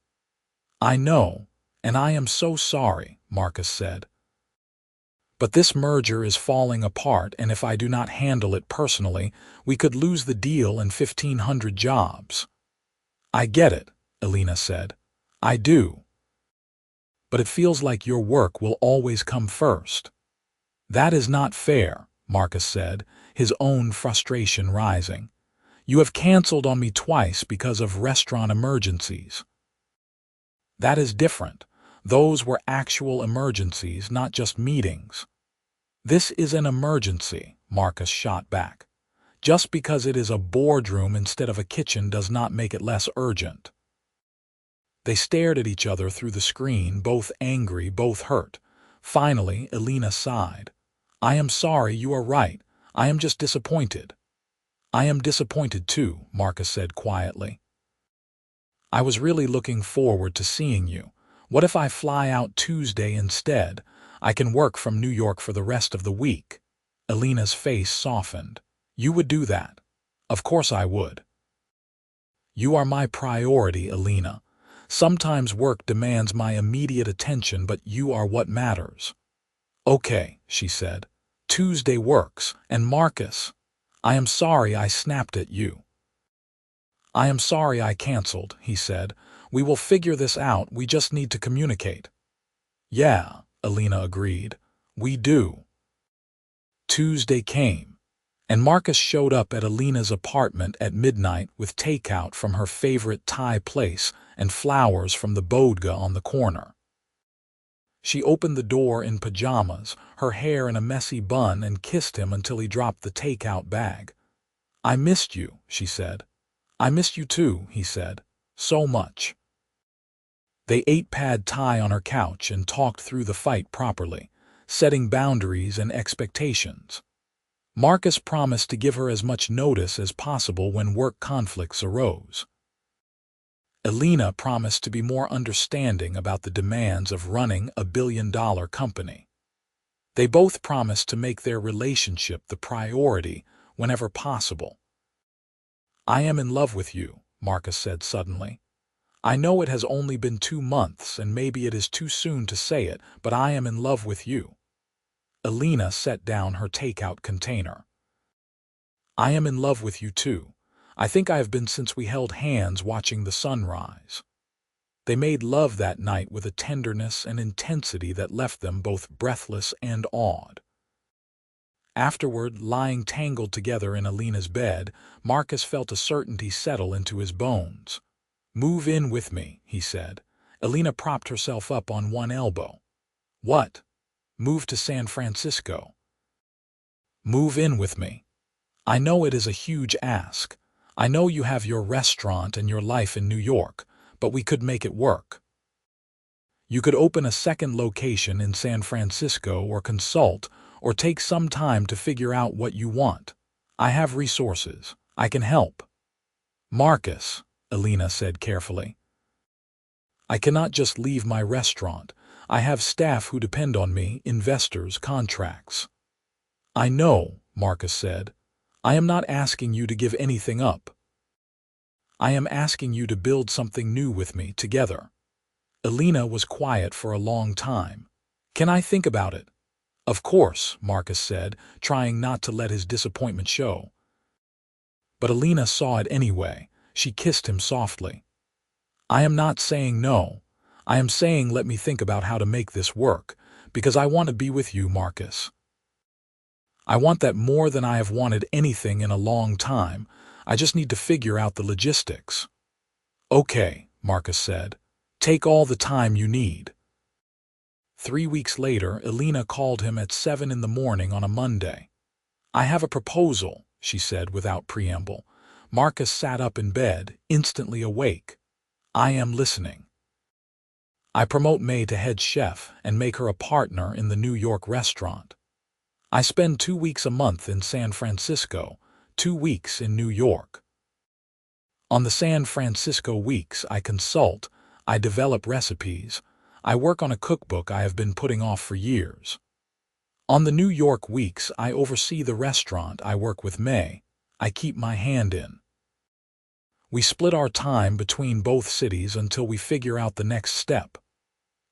"I know, and I am so sorry," Marcus said. "But this merger is falling apart, and if I do not handle it personally, we could lose the deal and 1,500 jobs." "I get it," Alina said. "I do. But it feels like your work will always come first." "That is not fair," Marcus said, his own frustration rising. "You have canceled on me twice because of restaurant emergencies." "That is different. Those were actual emergencies, not just meetings." "This is an emergency," Marcus shot back. "Just because it is a boardroom instead of a kitchen does not make it less urgent." They stared at each other through the screen, both angry, both hurt. Finally, Alina sighed. "I am sorry, you are right. I am just disappointed." "I am disappointed too," Marcus said quietly. "I was really looking forward to seeing you. What if I fly out Tuesday instead? I can work from New York for the rest of the week." Alina's face softened. "You would do that?" "Of course I would." "You are my priority, Alina. Sometimes work demands my immediate attention, but you are what matters." "Okay," she said. "Tuesday works. And Marcus, I am sorry I snapped at you." "I am sorry I canceled," he said. "We will figure this out, we just need to communicate." "Yeah," Alina agreed. "We do." Tuesday came, and Marcus showed up at Alina's apartment at midnight with takeout from her favorite Thai place and flowers from the bodega on the corner. She opened the door in pajamas, her hair in a messy bun, and kissed him until he dropped the takeout bag. "I missed you," she said. "I missed you too," he said. "So much." They ate pad thai on her couch and talked through the fight properly, setting boundaries and expectations. Marcus promised to give her as much notice as possible when work conflicts arose. Alina promised to be more understanding about the demands of running a billion-dollar company. They both promised to make their relationship the priority whenever possible. "I am in love with you," Marcus said suddenly. "I know it has only been 2 months and maybe it is too soon to say it, but I am in love with you." Alina set down her takeout container. "I am in love with you too. I think I have been since we held hands watching the sunrise." They made love that night with a tenderness and intensity that left them both breathless and awed. Afterward, lying tangled together in Alina's bed, Marcus felt a certainty settle into his bones. "Move in with me," he said. Alina propped herself up on one elbow. "What?" "Move to San Francisco." "Move in with me. I know it is a huge ask. I know you have your restaurant and your life in New York, but we could make it work. You could open a second location in San Francisco or consult or take some time to figure out what you want. I have resources. I can help." "Marcus," Alina said carefully, "I cannot just leave my restaurant. I have staff who depend on me, investors, contracts." "I know," Marcus said. "I am not asking you to give anything up. I am asking you to build something new with me, together." Alina was quiet for a long time. "Can I think about it?" "Of course," Marcus said, trying not to let his disappointment show. But Alina saw it anyway. She kissed him softly. "I am not saying no. I am saying let me think about how to make this work, because I want to be with you, Marcus. I want that more than I have wanted anything in a long time. I just need to figure out the logistics." "Okay," Marcus said. "Take all the time you need." 3 weeks later, Alina called him at 7 in the morning on a Monday. "I have a proposal," she said without preamble. Marcus sat up in bed, instantly awake. "I am listening." "I promote May to head chef and make her a partner in the New York restaurant. I spend 2 weeks a month in San Francisco, 2 weeks in New York. On the San Francisco weeks, I consult, I develop recipes, I work on a cookbook I have been putting off for years. On the New York weeks, I oversee the restaurant, I work with May, I keep my hand in. We split our time between both cities until we figure out the next step."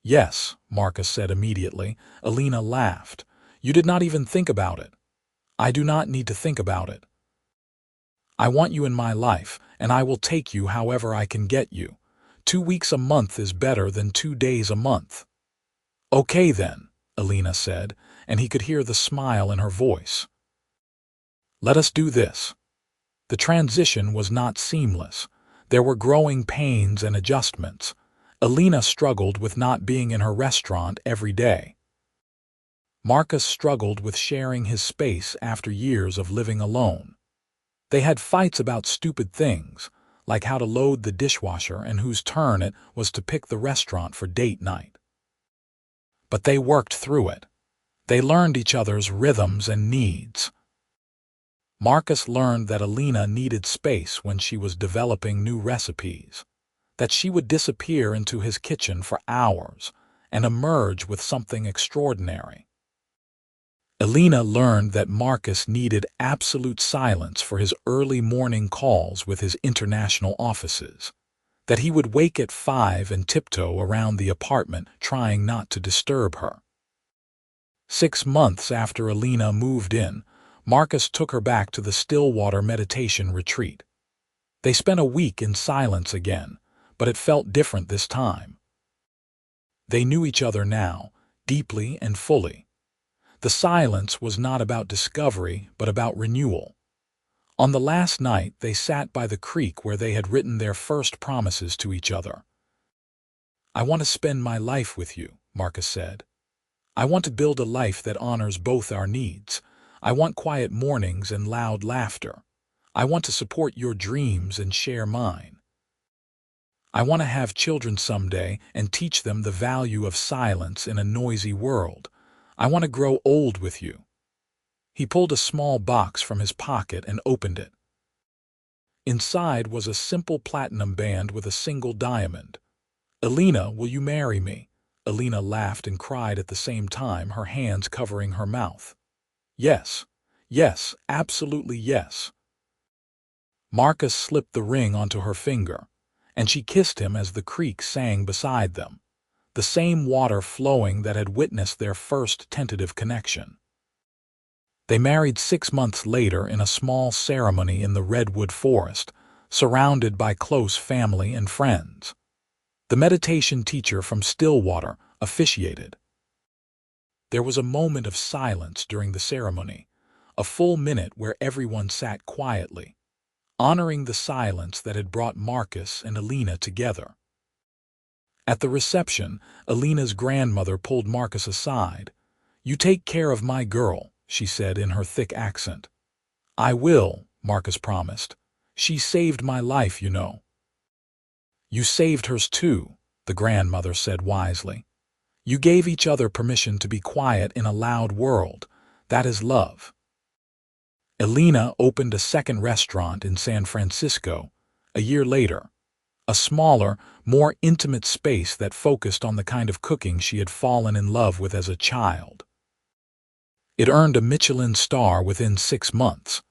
"Yes," Marcus said immediately. Alina laughed. "You did not even think about it." "I do not need to think about it. I want you in my life, and I will take you however I can get you. 2 weeks a month is better than 2 days a month." "Okay then," Alina said, and he could hear the smile in her voice. "Let us do this." The transition was not seamless. There were growing pains and adjustments. Alina struggled with not being in her restaurant every day. Marcus struggled with sharing his space after years of living alone. They had fights about stupid things, like how to load the dishwasher and whose turn it was to pick the restaurant for date night. But they worked through it. They learned each other's rhythms and needs. Marcus learned that Alina needed space when she was developing new recipes, that she would disappear into his kitchen for hours, and emerge with something extraordinary. Alina learned that Marcus needed absolute silence for his early morning calls with his international offices, that he would wake at 5 and tiptoe around the apartment trying not to disturb her. 6 months after Alina moved in, Marcus took her back to the Stillwater meditation retreat. They spent a week in silence again, but it felt different this time. They knew each other now, deeply and fully. The silence was not about discovery, but about renewal. On the last night, they sat by the creek where they had written their first promises to each other. "I want to spend my life with you," Marcus said. "I want to build a life that honors both our needs. I want quiet mornings and loud laughter. I want to support your dreams and share mine. I want to have children someday and teach them the value of silence in a noisy world. I want to grow old with you." He pulled a small box from his pocket and opened it. Inside was a simple platinum band with a single diamond. "Alina, will you marry me?" Alina laughed and cried at the same time, her hands covering her mouth. "Yes, yes, absolutely yes." Marcus slipped the ring onto her finger, and she kissed him as the creek sang beside them, the same water flowing that had witnessed their first tentative connection. They married 6 months later in a small ceremony in the redwood forest, surrounded by close family and friends. The meditation teacher from Stillwater officiated. There was a moment of silence during the ceremony, a full minute where everyone sat quietly, honoring the silence that had brought Marcus and Alina together. At the reception, Alina's grandmother pulled Marcus aside. "You take care of my girl," she said in her thick accent. "I will," Marcus promised. "She saved my life, you know." "You saved hers too," the grandmother said wisely. "You gave each other permission to be quiet in a loud world. That is love." Alina opened a second restaurant in San Francisco a year later, a smaller, more intimate space that focused on the kind of cooking she had fallen in love with as a child. It earned a Michelin star within 6 months,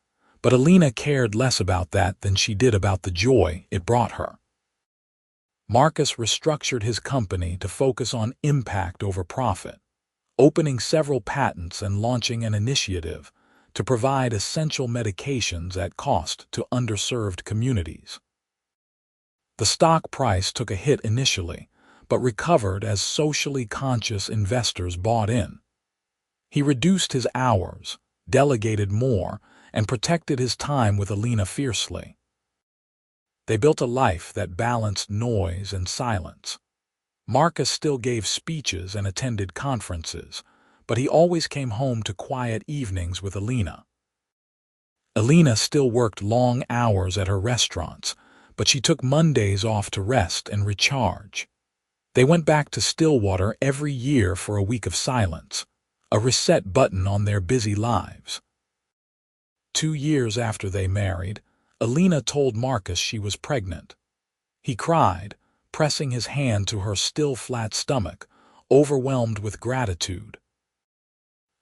but Alina cared less about that than she did about the joy it brought her. Marcus restructured his company to focus on impact over profit, opening several patents and launching an initiative to provide essential medications at cost to underserved communities. The stock price took a hit initially, but recovered as socially conscious investors bought in. He reduced his hours, delegated more, and protected his time with Alina fiercely. They built a life that balanced noise and silence. Marcus still gave speeches and attended conferences, but he always came home to quiet evenings with Alina. Alina still worked long hours at her restaurants, but she took Mondays off to rest and recharge. They went back to Stillwater every year for a week of silence, a reset button on their busy lives. 2 years after they married, Alina told Marcus she was pregnant. He cried, pressing his hand to her still flat stomach, overwhelmed with gratitude.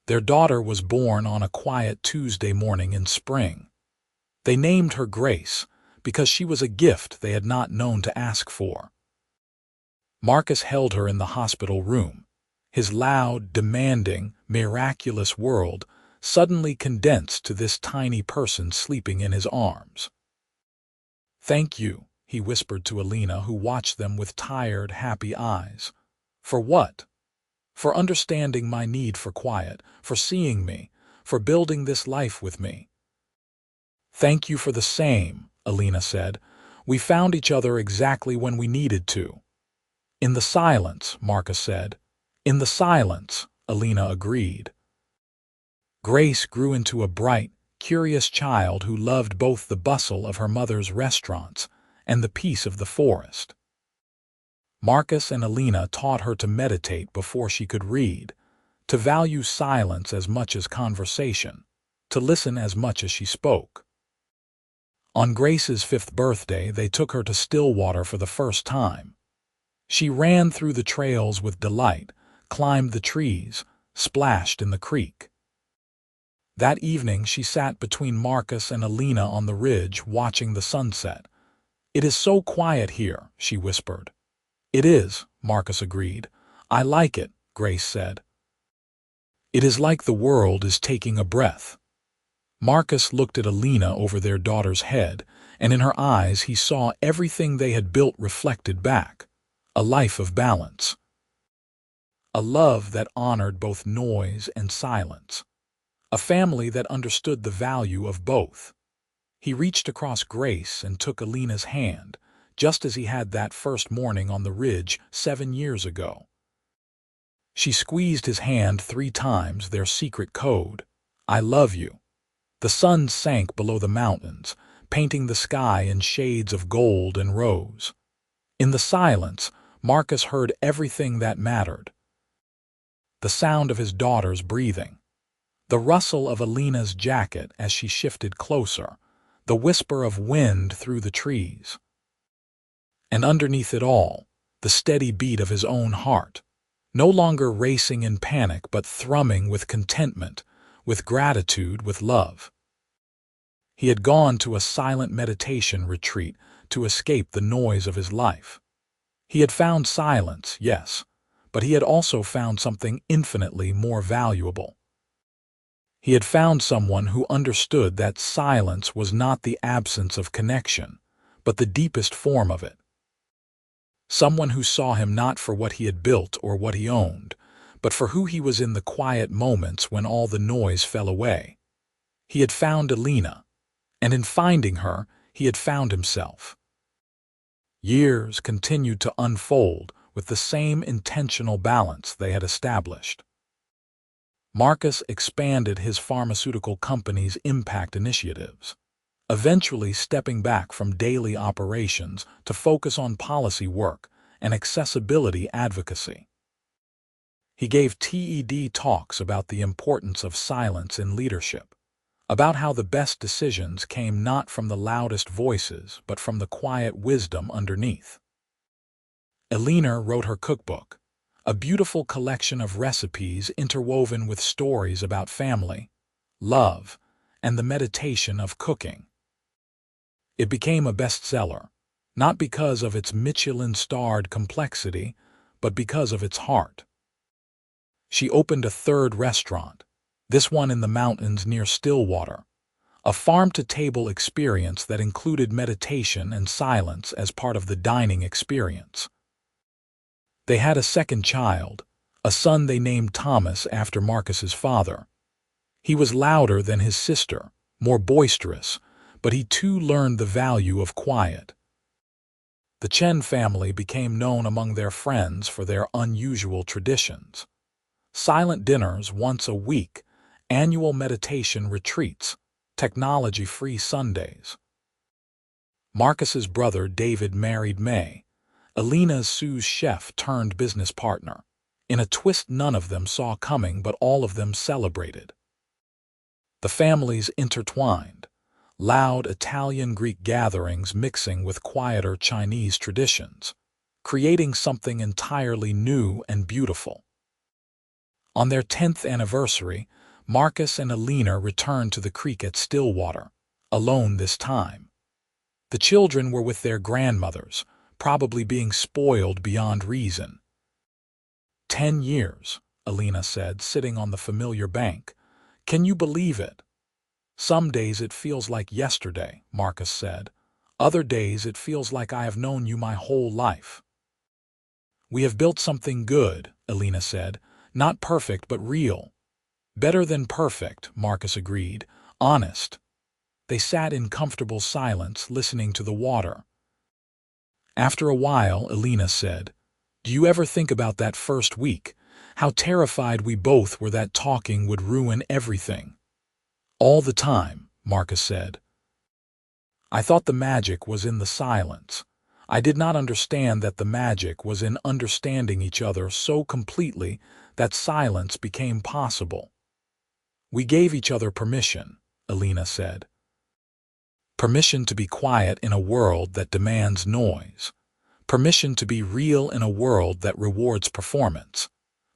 Their daughter was born on a quiet Tuesday morning in spring. They named her Grace because she was a gift they had not known to ask for. Marcus held her in the hospital room, his loud, demanding, miraculous world suddenly condensed to this tiny person sleeping in his arms. "Thank you," he whispered to Alina, who watched them with tired, happy eyes. "For what?" "For understanding my need for quiet, for seeing me, for building this life with me." "Thank you for the same," Alina said. "We found each other exactly when we needed to." "In the silence," Marcus said. "In the silence," Alina agreed. Grace grew into a bright, curious child who loved both the bustle of her mother's restaurants and the peace of the forest. Marcus and Alina taught her to meditate before she could read, to value silence as much as conversation, to listen as much as she spoke. On Grace's 5th birthday, they took her to Stillwater for the first time. She ran through the trails with delight, climbed the trees, splashed in the creek. That evening she sat between Marcus and Alina on the ridge watching the sunset. "It is so quiet here," she whispered. "It is," Marcus agreed. "I like it," Grace said. "It is like the world is taking a breath." Marcus looked at Alina over their daughter's head, and in her eyes he saw everything they had built reflected back. A life of balance. A love that honored both noise and silence. A family that understood the value of both. He reached across Grace and took Alina's hand, just as he had that first morning on the ridge 7 years ago. She squeezed his hand 3 times, their secret code. "I love you." The sun sank below the mountains, painting the sky in shades of gold and rose. In the silence, Marcus heard everything that mattered. The sound of his daughter's breathing. The rustle of Alina's jacket as she shifted closer. The whisper of wind through the trees. And underneath it all, the steady beat of his own heart, no longer racing in panic but thrumming with contentment, with gratitude, with love. He had gone to a silent meditation retreat to escape the noise of his life. He had found silence, yes, but he had also found something infinitely more valuable. He had found someone who understood that silence was not the absence of connection, but the deepest form of it. Someone who saw him not for what he had built or what he owned, but for who he was in the quiet moments when all the noise fell away. He had found Alina, and in finding her, he had found himself. Years continued to unfold with the same intentional balance they had established. Marcus expanded his pharmaceutical company's impact initiatives, eventually stepping back from daily operations to focus on policy work and accessibility advocacy. He gave TED talks about the importance of silence in leadership, about how the best decisions came not from the loudest voices but from the quiet wisdom underneath. Alina wrote her cookbook, a beautiful collection of recipes interwoven with stories about family, love, and the meditation of cooking. It became a bestseller, not because of its Michelin-starred complexity, but because of its heart. She opened a 3rd restaurant, this one in the mountains near Stillwater, a farm-to-table experience that included meditation and silence as part of the dining experience. They had a 2nd child, a son they named Thomas after Marcus's father. He was louder than his sister, more boisterous, but he too learned the value of quiet. The Chen family became known among their friends for their unusual traditions. Silent dinners once a week, annual meditation retreats, technology-free Sundays. Marcus's brother David married May, Alina's sous chef turned business partner, in a twist none of them saw coming but all of them celebrated. The families intertwined, loud Italian-Greek gatherings mixing with quieter Chinese traditions, creating something entirely new and beautiful. On their 10th anniversary, Marcus and Alina returned to the creek at Stillwater, alone this time. The children were with their grandmothers, probably being spoiled beyond reason. 10 years, Alina said, sitting on the familiar bank. "Can you believe it?" "Some days it feels like yesterday," Marcus said. "Other days it feels like I have known you my whole life." "We have built something good," Alina said. "Not perfect, but real." "Better than perfect," Marcus agreed. "Honest." They sat in comfortable silence, listening to the water. After a while, Alina said, "Do you ever think about that first week? How terrified we both were that talking would ruin everything." "All the time," Marcus said. "I thought the magic was in the silence. I did not understand that the magic was in understanding each other so completely that silence became possible." "We gave each other permission," Alina said. "Permission to be quiet in a world that demands noise. Permission to be real in a world that rewards performance.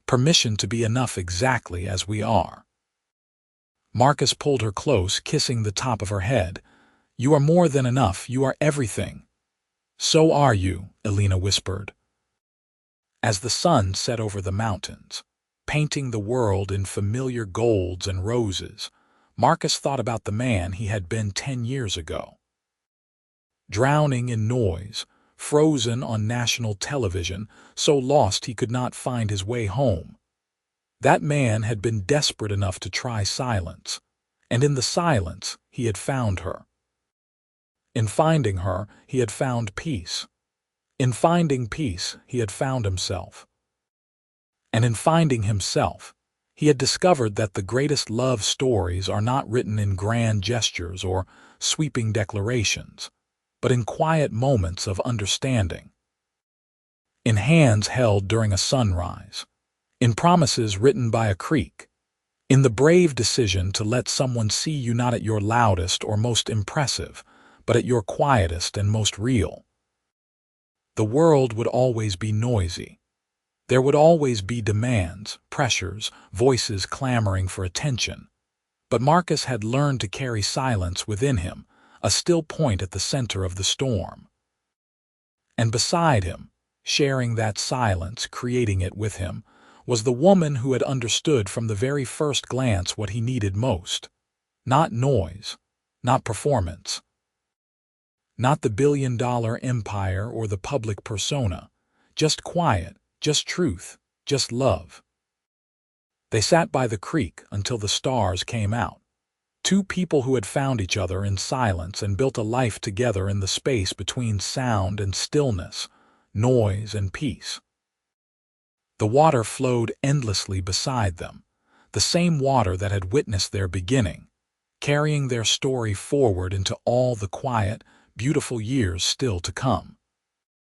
Permission to be enough exactly as we are. Marcus pulled her close, kissing the top of her head. "You are more than enough. You are everything." "So are you," Elena whispered. As the sun set over the mountains, painting the world in familiar golds and roses, Marcus thought about the man he had been 10 years ago. Drowning in noise, frozen on national television, so lost he could not find his way home. That man had been desperate enough to try silence, and in the silence he had found her. In finding her, he had found peace. In finding peace, he had found himself. And in finding himself, he had discovered that the greatest love stories are not written in grand gestures or sweeping declarations, but in quiet moments of understanding. In hands held during a sunrise, in promises written by a creek, in the brave decision to let someone see you not at your loudest or most impressive, but at your quietest and most real. The world would always be noisy. There would always be demands, pressures, voices clamoring for attention. But Marcus had learned to carry silence within him, a still point at the center of the storm. And beside him, sharing that silence, creating it with him, was the woman who had understood from the very first glance what he needed most. Not noise, not performance, not the billion-dollar empire or the public persona, just quiet, just truth, just love. They sat by the creek until the stars came out. Two people who had found each other in silence and built a life together in the space between sound and stillness, noise and peace. The water flowed endlessly beside them, the same water that had witnessed their beginning, carrying their story forward into all the quiet, beautiful years still to come.